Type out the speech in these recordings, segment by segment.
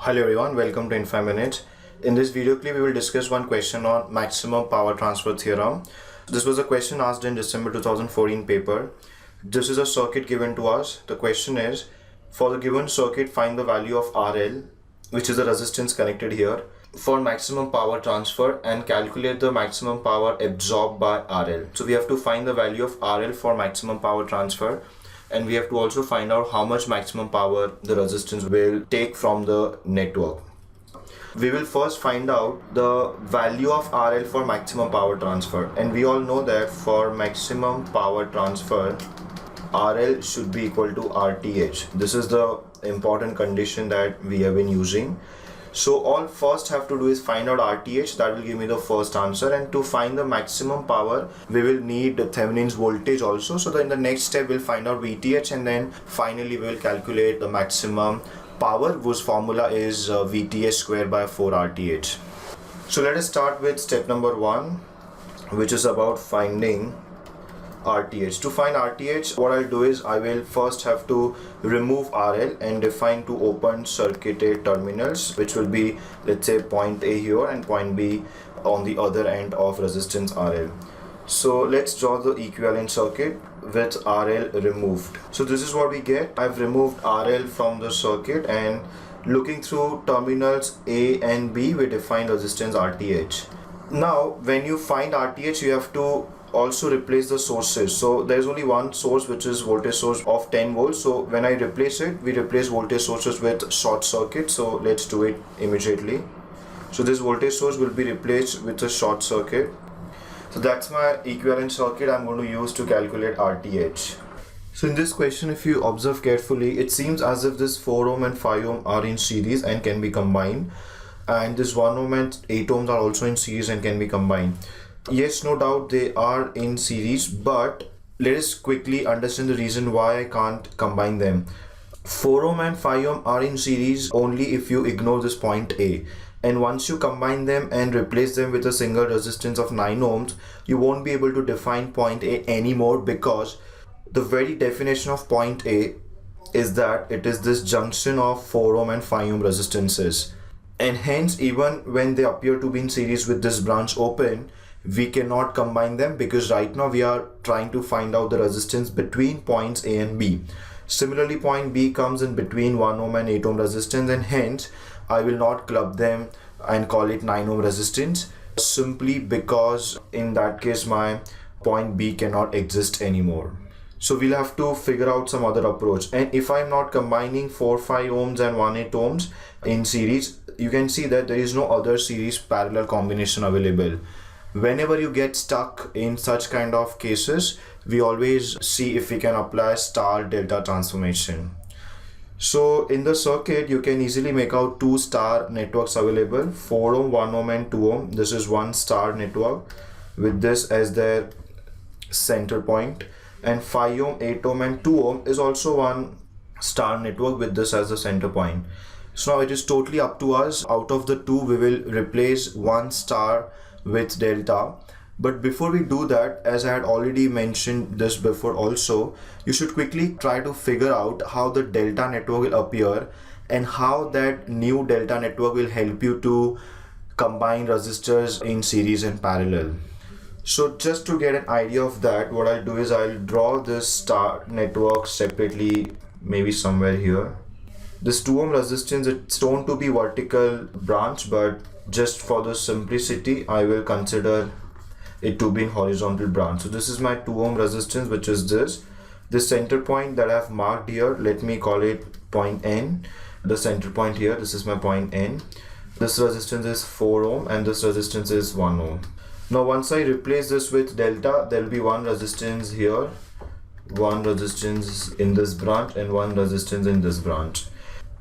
Hello everyone, welcome to In 5 Minutes. In this video clip, we will discuss one question on maximum power transfer theorem. This was a question asked in December 2014 paper. This is a circuit given to us. The question is, for the given circuit, find the value of RL, which is the resistance connected here, for maximum power transfer and calculate the maximum power absorbed by RL. So we have to find the value of RL for maximum power transfer, and we have to also find out how much maximum power the resistance will take from the network. We will first find out the value of RL for maximum power transfer, and we all know that for maximum power transfer RL should be equal to RTH. This is the important condition that we have been using. So all first have to do is find out RTH. That will give me the first answer, and to find the maximum power we will need the Thevenin's voltage also. So then the next step we'll find out VTH, and then finally we will calculate the maximum power, whose formula is VTH square by 4 RTH. So let us start with step number 1, which is about finding RTH. To find RTH, what I'll do is I will first have to remove RL and define two open circuited terminals, which will be, let's say, point A here and point B on the other end of resistance RL. So let's draw the equivalent circuit with RL removed. So this is what we get. I've removed RL from the circuit, and looking through terminals A and B, we define resistance RTH. Now when you find RTH, you have to also replace the sources. So there's only one source, which is voltage source of 10 volts. So when I replace it, we replace voltage sources with short circuit. So let's do it immediately. So this voltage source will be replaced with a short circuit. So that's my equivalent circuit I'm going to use to calculate RTH. So in this question, if you observe carefully, it seems as if this 4 ohm and 5 ohm are in series and can be combined, and this 1 ohm and 8 ohms are also in series and can be combined. Yes, no doubt they are in series, but let us quickly understand the reason why I can't combine them. 4 ohm and 5 ohm are in series only if you ignore this point A, and once you combine them and replace them with a single resistance of 9 ohms, you won't be able to define point A anymore, because the very definition of point A is that it is this junction of 4 ohm and 5 ohm resistances, and hence even when they appear to be in series with this branch open, we cannot combine them, because right now we are trying to find out the resistance between points A and B. Similarly, point B comes in between 1 ohm and 8 ohm resistance, and hence I will not club them and call it 9 ohm resistance, simply because in that case my point B cannot exist anymore. So we'll have to figure out some other approach. And if I'm not combining 4 5 ohms and 1 8 ohms in series, you can see that there is no other series parallel combination available. Whenever you get stuck in such kind of cases, we always see if we can apply star delta transformation. So in the circuit, you can easily make out two star networks available: 4 ohm, 1 ohm and 2 ohm. This is one star network with this as their center point, and 5 ohm, 8 ohm and 2 ohm is also one star network with this as the center point. So now it is totally up to us. Out of the two, we will replace one star with delta. But before we do that, as I had already mentioned this before also, you should quickly try to figure out how the delta network will appear and how that new delta network will help you to combine resistors in series and parallel. So just to get an idea of that, what I'll do is I'll draw this star network separately, maybe somewhere here. This 2 ohm resistance, it's shown to be vertical branch, but just for the simplicity, I will consider it to be in horizontal branch. So this is my 2 ohm resistance, which is this center point that I have marked here. Let me call it point N. The center point here, this is my point N. This resistance is 4 ohm and this resistance is 1 ohm. Now once I replace this with delta, there will be one resistance here, one resistance in this branch and one resistance in this branch.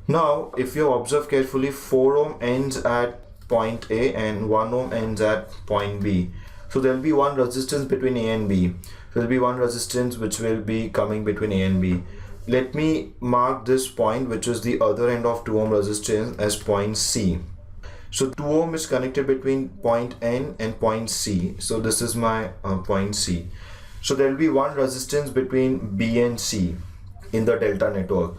Now if you observe carefully, 4 ohm ends at point A and 1 ohm ends at point B. So there will be one resistance between A and B. There will be one resistance which will be coming between A and B. Let me mark this point, which is the other end of 2 ohm resistance, as point C. So 2 ohm is connected between point N and point C. So this is my point C. So there will be one resistance between B and C in the delta network.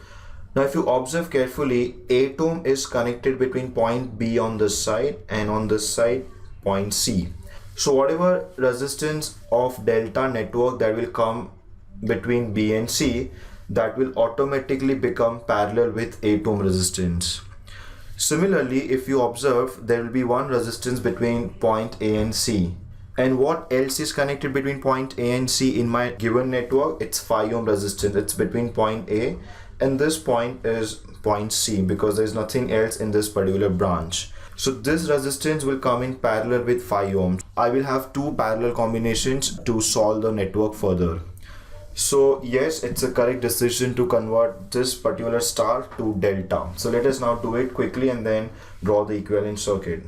Now if you observe carefully, 8 ohm is connected between point B on this side and on this side point C. So whatever resistance of delta network that will come between B and C, that will automatically become parallel with 8 ohm resistance. Similarly, if you observe, there will be one resistance between point A and C. And what else is connected between point A and C in my given network? It's 5 ohm resistance. It's between point A and this point is point C, because there is nothing else in this particular branch. So this resistance will come in parallel with 5 ohms. I will have two parallel combinations to solve the network further. So yes, it's a correct decision to convert this particular star to delta. So let us now do it quickly and then draw the equivalent circuit.